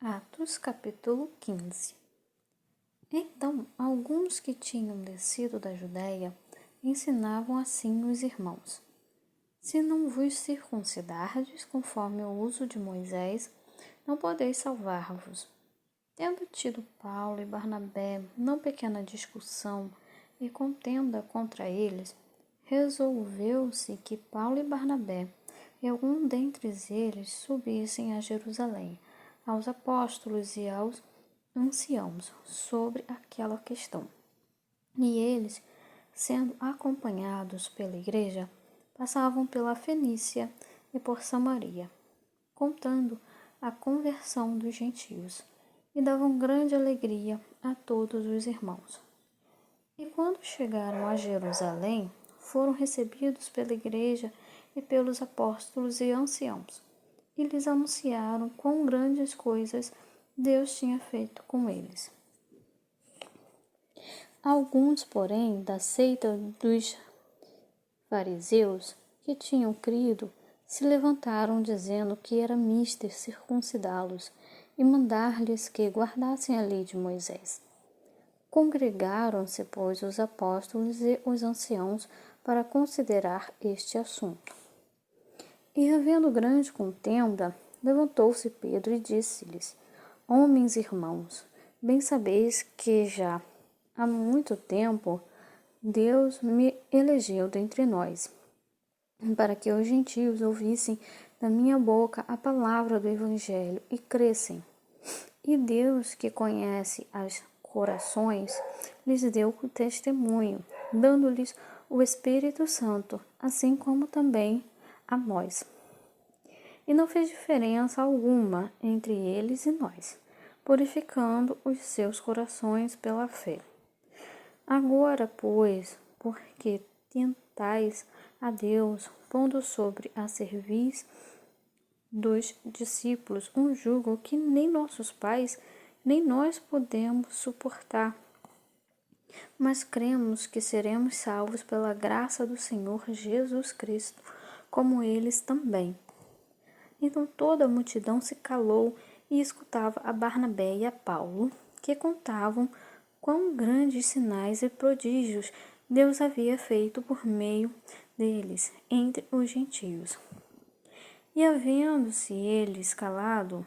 Atos capítulo 15. Então, alguns que tinham descido da Judéia ensinavam assim os irmãos: Se não vos circuncidardes conforme o uso de Moisés, não podeis salvar-vos. Tendo tido Paulo e Barnabé não pequena discussão e contenda contra eles, resolveu-se que Paulo e Barnabé e algum dentre eles subissem a Jerusalém, aos apóstolos e aos anciãos, sobre aquela questão. E eles, sendo acompanhados pela igreja, passavam pela Fenícia e por Samaria, contando a conversão dos gentios, e davam grande alegria a todos os irmãos. E quando chegaram a Jerusalém, foram recebidos pela igreja e pelos apóstolos e anciãos, e lhes anunciaram quão grandes coisas Deus tinha feito com eles. Alguns, porém, da seita dos fariseus, que tinham crido, se levantaram dizendo que era mister circuncidá-los e mandar-lhes que guardassem a lei de Moisés. Congregaram-se, pois, os apóstolos e os anciãos para considerar este assunto. E, havendo grande contenda, levantou-se Pedro e disse-lhes: Homens irmãos, bem sabeis que já há muito tempo Deus me elegeu dentre nós, para que os gentios ouvissem da minha boca a palavra do Evangelho e crescem. E Deus, que conhece as corações, lhes deu testemunho, dando-lhes o Espírito Santo, assim como também a nós. E não fez diferença alguma entre eles e nós, purificando os seus corações pela fé. Agora, pois, porque tentais a Deus, pondo sobre a cerviz dos discípulos um jugo que nem nossos pais, nem nós podemos suportar. Mas cremos que seremos salvos pela graça do Senhor Jesus Cristo, como eles também. Então toda a multidão se calou e escutava a Barnabé e a Paulo, que contavam quão grandes sinais e prodígios Deus havia feito por meio deles entre os gentios. E havendo-se eles calado,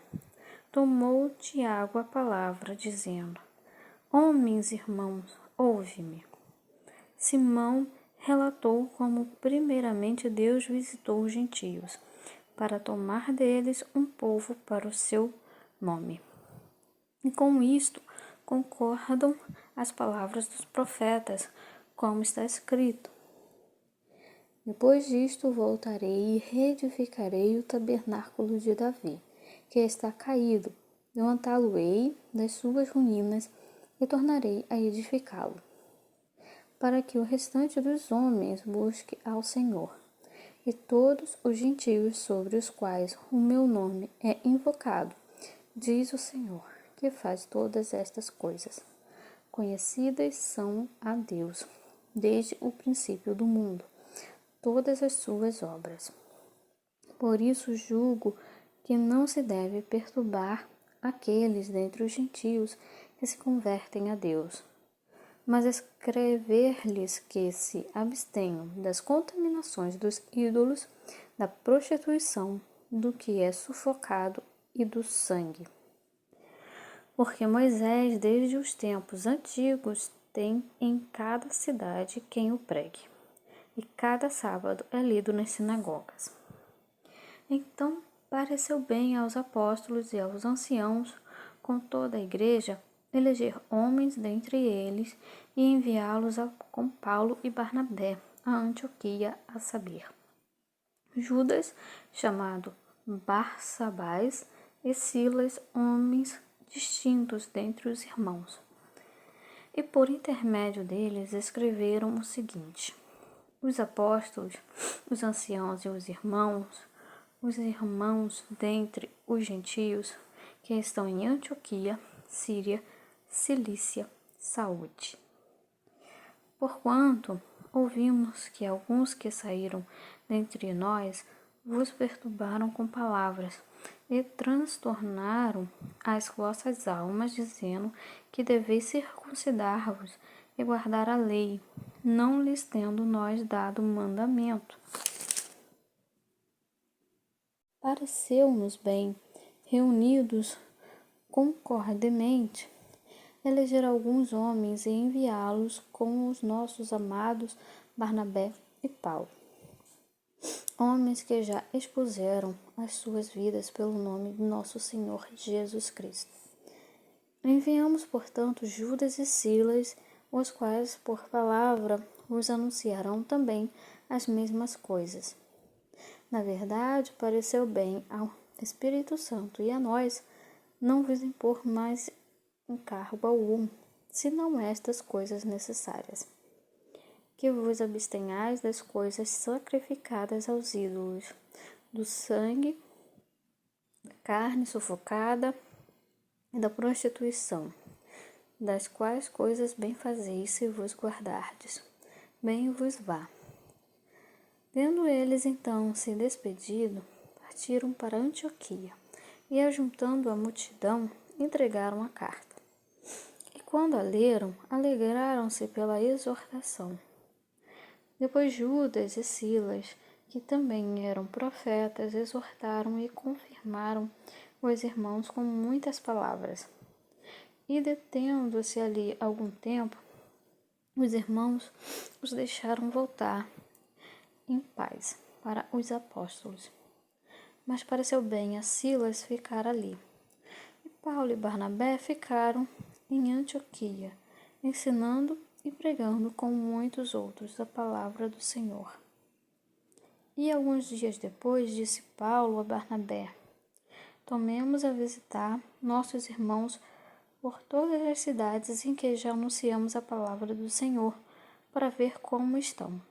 tomou Tiago a palavra, dizendo: Homens irmãos, ouve-me. Simão relatou como primeiramente Deus visitou os gentios, para tomar deles um povo para o seu nome. E com isto concordam as palavras dos profetas, como está escrito: Depois disto voltarei e reedificarei o tabernáculo de Davi, que está caído, levantá-lo-ei das suas ruínas e tornarei a edificá-lo, para que o restante dos homens busque ao Senhor, e todos os gentios sobre os quais o meu nome é invocado, diz o Senhor, que faz todas estas coisas. Conhecidas são a Deus, desde o princípio do mundo, todas as suas obras. Por isso julgo que não se deve perturbar aqueles dentre os gentios que se convertem a Deus, mas escrever-lhes que se abstenham das contaminações dos ídolos, da prostituição, do que é sufocado e do sangue. Porque Moisés, desde os tempos antigos, tem em cada cidade quem o pregue, e cada sábado é lido nas sinagogas. Então pareceu bem aos apóstolos e aos anciãos, com toda a igreja, eleger homens dentre eles e enviá-los com Paulo e Barnabé a Antioquia, a saber, Judas, chamado Barsabás, e Silas, homens distintos dentre os irmãos. E por intermédio deles escreveram o seguinte: os apóstolos, os anciãos e os irmãos dentre os gentios que estão em Antioquia, Síria, Cilícia, saúde. Porquanto ouvimos que alguns que saíram dentre nós vos perturbaram com palavras, e transtornaram as vossas almas, dizendo que deveis circuncidar-vos e guardar a lei, não lhes tendo nós dado mandamento. Pareceu-nos bem, reunidos concordemente, eleger alguns homens e enviá-los com os nossos amados Barnabé e Paulo, homens que já expuseram as suas vidas pelo nome de nosso Senhor Jesus Cristo. Enviamos, portanto, Judas e Silas, os quais, por palavra, vos anunciarão também as mesmas coisas. Na verdade, pareceu bem ao Espírito Santo e a nós não vos impor mais encargo algum, senão estas coisas necessárias: que vos abstenhais das coisas sacrificadas aos ídolos, do sangue, da carne sufocada e da prostituição, das quais coisas bem fazeis se vos guardardes. Bem vos vá. Tendo eles então se despedido, partiram para Antioquia, e ajuntando a multidão, entregaram a carta. E quando a leram, alegraram-se pela exortação. Depois Judas e Silas, que também eram profetas, exortaram e confirmaram os irmãos com muitas palavras. E detendo-se ali algum tempo, os irmãos os deixaram voltar em paz para os apóstolos. Mas pareceu bem a Silas ficar ali. E Paulo e Barnabé ficaram em Antioquia, ensinando e pregando com muitos outros a palavra do Senhor. E alguns dias depois disse Paulo a Barnabé: tomemos a visitar nossos irmãos por todas as cidades em que já anunciamos a palavra do Senhor, para ver como estão.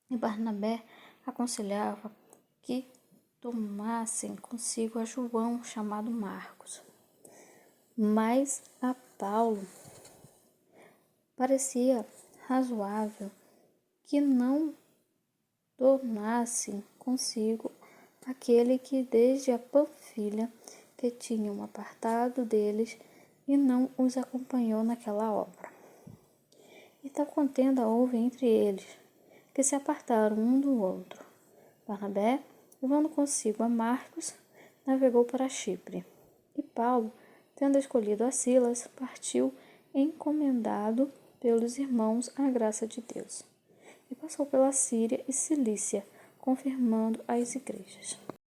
E Barnabé aconselhava que tomassem consigo a João, chamado Marcos. Mas a Paulo parecia razoável que não tornassem consigo aquele que desde a Panfilha que tinham apartado deles e não os acompanhou naquela obra. E tal contenda houve entre eles, que se apartaram um do outro. Barnabé, levando consigo a Marcos, navegou para Chipre. E Paulo, tendo escolhido a Silas, partiu encomendado pelos irmãos à graça de Deus. E passou pela Síria e Cilícia, confirmando as igrejas.